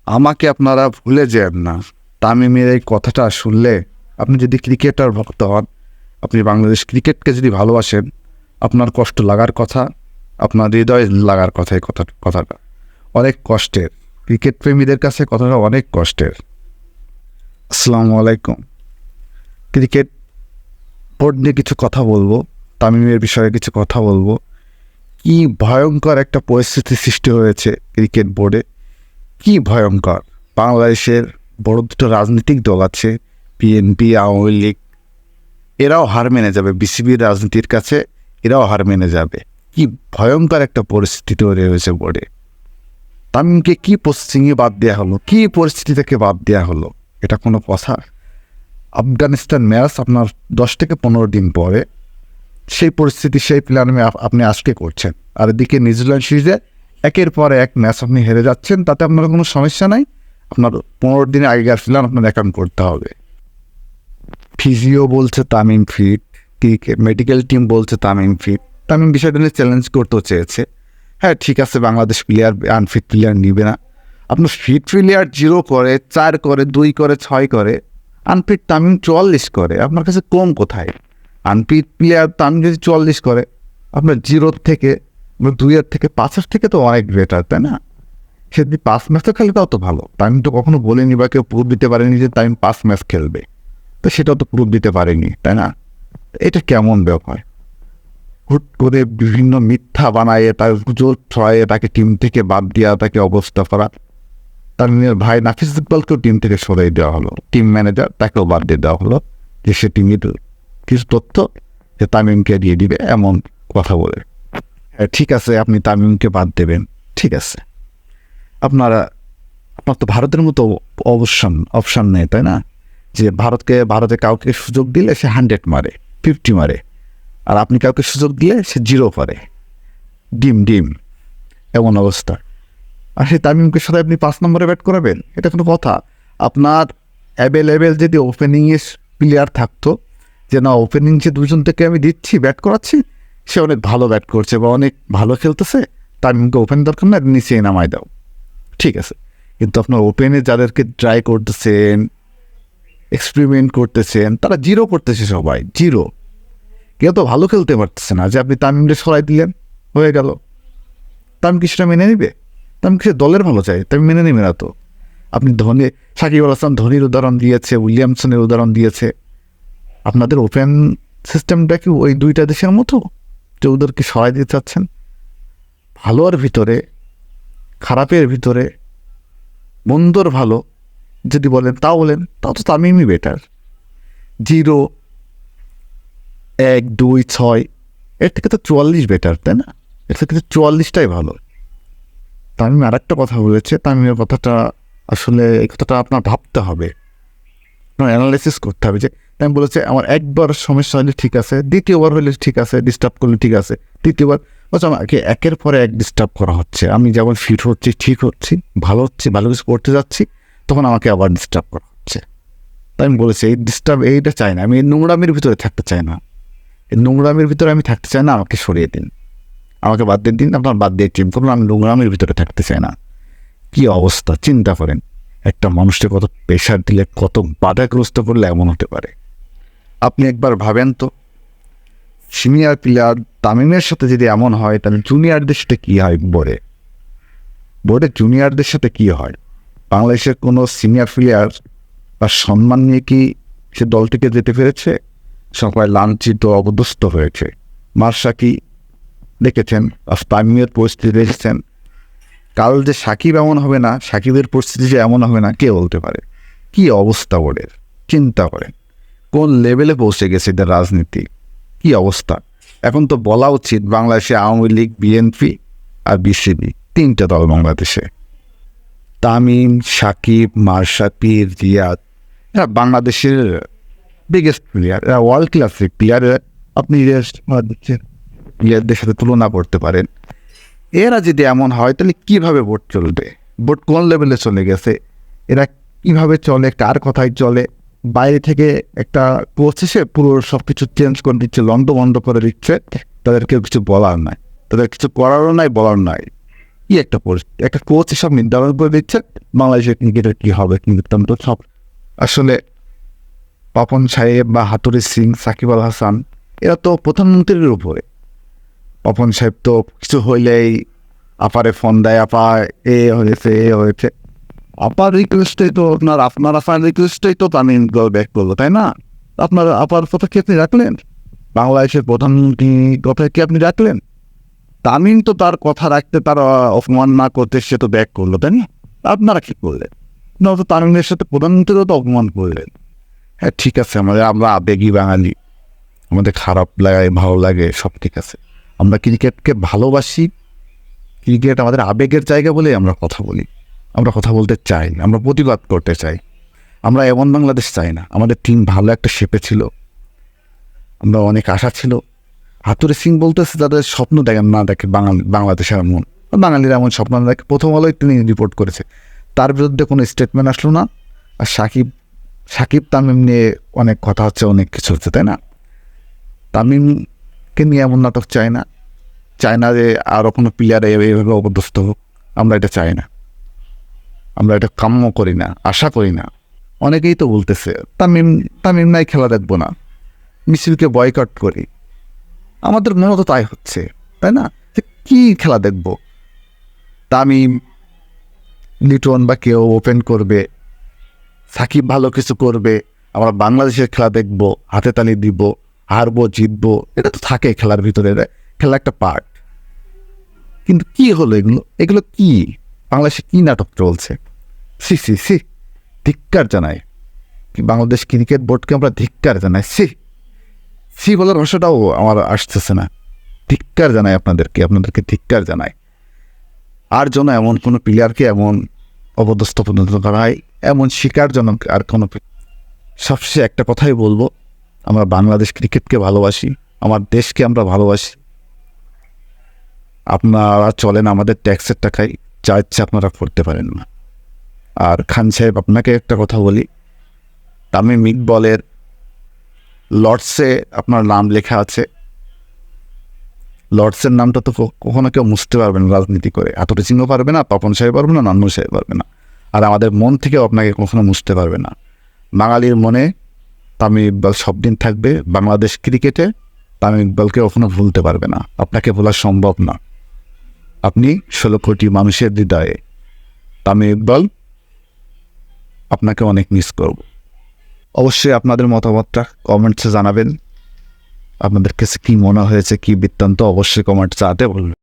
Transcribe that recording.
আমাকে আপনারা ভুলে যেন না। তামিমের এই কথাটা শুনলে, আপনি যদি ক্রিকেটার ভক্ত হন, আপনি বাংলাদেশ ক্রিকেটকে যদি ভালোবাসেন, আপনার কষ্ট লাগার কথা, আপনার হৃদয় লাগার কথা। এই কথাটা অনেক কষ্টের, ক্রিকেট প্রেমীদের কাছে কথাটা অনেক কষ্টের। আসসালামু আলাইকুম। ক্রিকেট বোর্ড নিয়ে কিছু কথা বলবো, তামিমের বিষয়ে কিছু কথা বলবো। কি ভয়ঙ্কর একটা পরিস্থিতি সৃষ্টি হয়েছে ক্রিকেট বোর্ডে, কি ভয়ঙ্কর। বাংলাদেশের বড় দুটো রাজনৈতিক দল আছে, বিএনপি, আওয়ামী লীগ, এরাও হার মেনে যাবে বিসিবির রাজনীতির কাছে, এরাও হার মেনে যাবে। কি ভয়ঙ্কর একটা পরিস্থিতি তৈরি হয়েছে বোর্ডে। তামিমকে কি পোস্টিংয়ে বাদ দেওয়া হলো, কি পরিস্থিতি থেকে বাদ দেওয়া হলো, এটা কোনো কথা? আফগানিস্তান ম্যাচ আপনার 10 থেকে 15 দিন পরে, সেই পরিস্থিতি, সেই প্ল্যান আপনি আজকে করছেন। আর এদিকে নিউজিল্যান্ড সিরিজে একের পর এক ম্যাচ আপনি হেরে যাচ্ছেন, তাতে আপনার কোনো সমস্যা নাই। আপনার 15 দিনের আগেকার প্ল্যান আপনার অ্যাকাউন্ট করতে হবে। ফিজিও বলছে Tamim fit, cricket medical team বলছে তামিম ফিট। তামিম বিষয়টা নিয়ে চ্যালেঞ্জ করতেও চেয়েছে। হ্যাঁ, ঠিক আছে, বাংলাদেশ প্লেয়ার আনফিট প্লেয়ার নিবে না। আপনার ফিট প্লেয়ার 0 করে, 4 করে, 2 করে, 6 করে, আনফিট তামিম 44 করে। আপনার কাছে কম কোথায়? আনফিট প্লেয়ার তামিম যদি 44 করে, আপনার 0 থেকে, 2 থেকে 5 থেকে তো অনেক বেটার, তাই না? সে যদি 5 ম্যাচও খেলে তাও তো ভালো। তামিম তো কখনো বলেনি বা কেউ প্রুফ দিতে পারেনি যে তামিম 5 ম্যাচ খেলবে, তো সেটাও তো প্রুফ দিতে পারেনি, তাই না? এটা কেমন ব্যাপার? হুট করে বিভিন্ন মিথ্যা বানায়, তার গুজব ছড়ায়, তাকে টিম থেকে বাদ দেওয়া, তাকে অবস্থা করা। তামিমের ভাই নাফিস ইকবালকেও টিম থেকে সরিয়ে দেওয়া হলো, টিম ম্যানেজার তাকেও বাদ দিয়ে দেওয়া হলো, যে সে টিমের কিছু তথ্য যে তামিমকে দিয়ে দিবে, এমন কথা বলে। হ্যাঁ, ঠিক আছে, আপনি তামিমকে বাদ দেবেন, ঠিক আছে। আপনার তো ভারতের মতো অপশন নেই, তাই না? যে ভারতে কাউকে সুযোগ দিলে সে 100 মারে, 50 মারে, আর আপনি কাউকে সুযোগ দিলে সে 0 করে, ডিম এমন অবস্থা। আর সেই তামিমকে সাথে আপনি 5 নম্বরে ব্যাট করাবেন? এটা কোনো কথা? আপনার অ্যাভেলেবেল যদি ওপেনিংয়ে প্লেয়ার থাকতো, যে না, ওপেনিং যে 2জন থেকে আমি দিচ্ছি, ব্যাট করাচ্ছি, সে অনেক ভালো ব্যাট করছে বা অনেক ভালো খেলতেছে, তামিমকে ওপেন দরকার না, নিচেই নামাই দাও, ঠিক আছে। কিন্তু আপনার ওপেনে যাদেরকে ট্রাই করতেছেন, এক্সপেরিমেন্ট করতেছেন, তারা 0 করতেছে, সবাই 0। কেউ তো ভালো খেলতে পারতেছে না, যে আপনি তামিমকে সরাই দিলেন, হয়ে গেল। তামিম কি সেটা মেনে নিবে? তামিম কি দলের ভালো চাই? তামিম মেনে নেবে না তো। আপনি সাকিব আল হাসান ধোনির উদাহরণ দিয়েছে, উইলিয়ামসনের উদাহরণ দিয়েছে। আপনাদের ওপেন সিস্টেমটা কি ওই 2টা দেশের মতো যে ওদেরকে সরাই দিতে চাচ্ছেন? ভালোর ভিতরে, খারাপের ভিতরে, মন্দর ভালো যদি বলেন, তাও তো তামিমই বেটার। 0, 1, 2, 6, এর থেকে তো 44 বেটার, তাই না? এর থেকে 44টাই ভালো। তামিম আর একটা কথা বলেছে, তামিমের কথাটা আসলে, এই কথাটা আপনার ভাবতে হবে, আপনার অ্যানালাইসিস করতে হবে। যে তামিম বলেছে আমার একবার সমস্যা হলে ঠিক আছে, দ্বিতীয়বার হলে ঠিক আছে, ডিস্টার্ব করলে ঠিক আছে, তৃতীয়বার বলছে আমাকে একের পরে এক ডিস্টার্ব করা হচ্ছে। আমি যেমন ফিট হচ্ছি, ঠিক হচ্ছি, ভালো হচ্ছি, ভালো কিছু করতে যাচ্ছি, তখন আমাকে আবার ডিস্টার্ব করা হচ্ছে। তাই আমি বলেছি, এই ডিস্টার্ব, এইটা চাই না, আমি এই নোংরামির ভিতরে থাকতে চাই না, এই নোংরামির ভিতরে আমি থাকতে চাই না, আমাকে সরিয়ে দিন, আমাকে বাদ দিয়ে দিন, আপনার বাদ দিয়ে টিম করুন, আমি নোংরামির ভিতরে থাকতে চাই না। কি অবস্থা চিন্তা করেন, একটা মানুষকে কত প্রেশার দিলে, কত বাধাগ্রস্ত করলে এমন হতে পারে। আপনি একবার ভাবেন তো, সিনিয়র প্লেয়ার তামিমের সাথে যদি এমন হয়, তাহলে জুনিয়রদের সাথে কী হয়? বোর্ডে জুনিয়রদের সাথে কী হয়? বাংলাদেশের কোনো সিনিয়র প্লেয়ার বা সম্মান নিয়ে কি সে দলটিকে যেতে পেরেছে? সবাই লাঞ্ছিত, অবদস্ত হয়েছে। মার্শাকি দেখেছেন, তামিমের পরিস্থিতি দেখেছেন। কাল যে সাকিব এমন হবে না, সাকিবের পরিস্থিতি যে এমন হবে না, কে বলতে পারে? কি অবস্থা বোর্ডের, চিন্তা করেন কোন লেভেলে পৌঁছে গেছে এদের রাজনীতি, কি অবস্থা। এখন তো বলা উচিত বাংলাদেশে আওয়ামী লীগ, বিএনপি আর বিসিবি, 3টে দল বাংলাদেশে। তামিম, সাকিব, মাশরাফি, রিয়াদ, এরা বাংলাদেশের বিগেস্ট প্লেয়ার, এরা ওয়ার্ল্ড ক্লাসের প্লেয়ার। আপনি প্লেয়ারদের সাথে তুলনা করতে পারেন। এরা যদি এমন হয়, তাহলে কীভাবে বোর্ড চলবে? বোর্ড কোন লেভেলে চলে গেছে? এরা কিভাবে চলে, কার কথায় চলে? বাইরে থেকে একটা কোচ এসে পুরো সব কিছু চেঞ্জ করে দিচ্ছে, লন্ড বন্ধ করে দিচ্ছে, তাদের কেউ কিছু বলার নাই, তাদের কিছু করারও নাই, বলার নাই। কি একটা পরিস্থিতি, একটা কোচ সব নির্ধারণ করে দিচ্ছে বাংলাদেশের ক্রিকেটের কি হবে, কি বৃত্তান্ত সব। আসলে পাপন সাহেব বা হাতুড়ি সিং, সাকিব আল হাসান এরা তো প্রধানমন্ত্রীর উপরে। পাপন সাহেব তো কিছু হইলেই আপারে ফোন দেয়, আপা এ হয়েছে এ হয়েছে। আপার রিকোয়েস্টেই তো আপনার আপার রিকোয়েস্টেই তো তামিম ব্যাক করলো, তাই না? আপনার আপার কথা কি আপনি রাখলেন? বাংলাদেশের প্রধানমন্ত্রী কথা কি আপনি রাখলেন? তামিম তো তার কথা রাখতে, তার অপমান না করতে সে তো ব্যাক করলো, তাই না? আপনারা কি করলেন? নয়তো তামিমের সাথে প্রধানমন্ত্রীও তো অপমান করলেন। হ্যাঁ ঠিক আছে, আমরা আবেগী বাঙালি, আমাদের খারাপ লাগে ভালো লাগে সব ঠিক আছে। আমরা ক্রিকেটকে ভালোবাসি, ক্রিকেট আমাদের আবেগের জায়গা বলে আমরা কথা বলি, আমরা কথা বলতে চাই, আমরা প্রতিবাদ করতে চাই। আমরা এমন বাংলাদেশ চাই না। আমাদের টিম ভালো একটা শেপে ছিল, আমরা অনেক আশা ছিল। হাতুড়ি সিং বলতেছে তাদের স্বপ্ন দেখেন না, দেখে বাংলাদেশের এমন, বাঙালির এমন স্বপ্ন না দেখে। প্রথম আলোয় তিনি রিপোর্ট করেছে, তার বিরুদ্ধে কোনো স্টেটমেন্ট আসলো না। আর সাকিব তামিম নিয়ে অনেক কথা হচ্ছে, অনেক কিছু হচ্ছে, তাই না? তামিমকে নিয়ে এমন নাটক চায় না, চায় না যে আরও কোনো প্লেয়ার এইভাবে অপদস্থ হোক। আমরা এটা চাই না, আমরা এটা কাম্য করি না, আশা করি না। অনেকেই তো বলতেছে তামিম নাই, খেলা দেখবো না, মিছিলকে বয়কট করি। আমাদের মনে তো তাই হচ্ছে, তাই না? যে কী খেলা দেখব? তামিম, লিটন বা কেউ ওপেন করবে, সাকিব ভালো কিছু করবে, আমরা বাংলাদেশের খেলা দেখব, হাতে তালি দিব, হারবো জিতবো, এটা তো থাকে খেলার ভিতরে, খেলা একটা পার্ট। কিন্তু কি হলো এগুলো কি? বাংলাদেশে কি নাটক চলছে? সি সি সি, ধিক্কার জানাই। বাংলাদেশ ক্রিকেট বোর্ডকে আমরা ধিক্কার জানাই। সি বলার ভাষাটাও আমার আসতেছে না। ধিক্কার জানাই আপনাদেরকে ধিক্কার জানাই। আর যেন এমন কোনো প্লেয়ারকে এমন অপদস্থ পর্যন্ত করা হয়, এমন শিকারজনক আর কোনো। সবশেষে একটা কথাই বলবো, আমরা বাংলাদেশ ক্রিকেটকে ভালোবাসি, আমার দেশকে আমরা ভালোবাসি। আপনারা চলেন আমাদের ট্যাক্সের টাকায়, যা ইচ্ছে আপনারা করতে পারেন না। আর খান সাহেব, আপনাকে একটা কথা বলি, তামিম ইকবলের লর্ডসে আপনার নাম লেখা আছে। লর্ডসের নামটা তো কখনো কেউ মুছতে পারবে না রাজনীতি করে। হাতুড়ি সিংও পারবে না, পাপন সাহেব পারবে না, নান্নু সাহেব পারবে না। আর আমাদের মন থেকেও আপনাকে কখনো মুছতে পারবে না। বাঙালির মনে তামিম ইকবাল সব দিন থাকবে। বাংলাদেশ ক্রিকেটে তামিম ইকবালকে কখনো ভুলতে পারবে না, আপনাকে ভোলা সম্ভব না। আপনি 16 কোটি মানুষের হৃদয়ে তামিম ইকবাল, আপনাকে অনেক মিস করব। অবশ্যই আপনাদের মতামতটা কমেন্টসে জানাবেন। আপনাদের কাছে কী মনে হয়েছে, কী বৃত্তান্ত, অবশ্যই কমেন্টসে জানাতে বলবেন।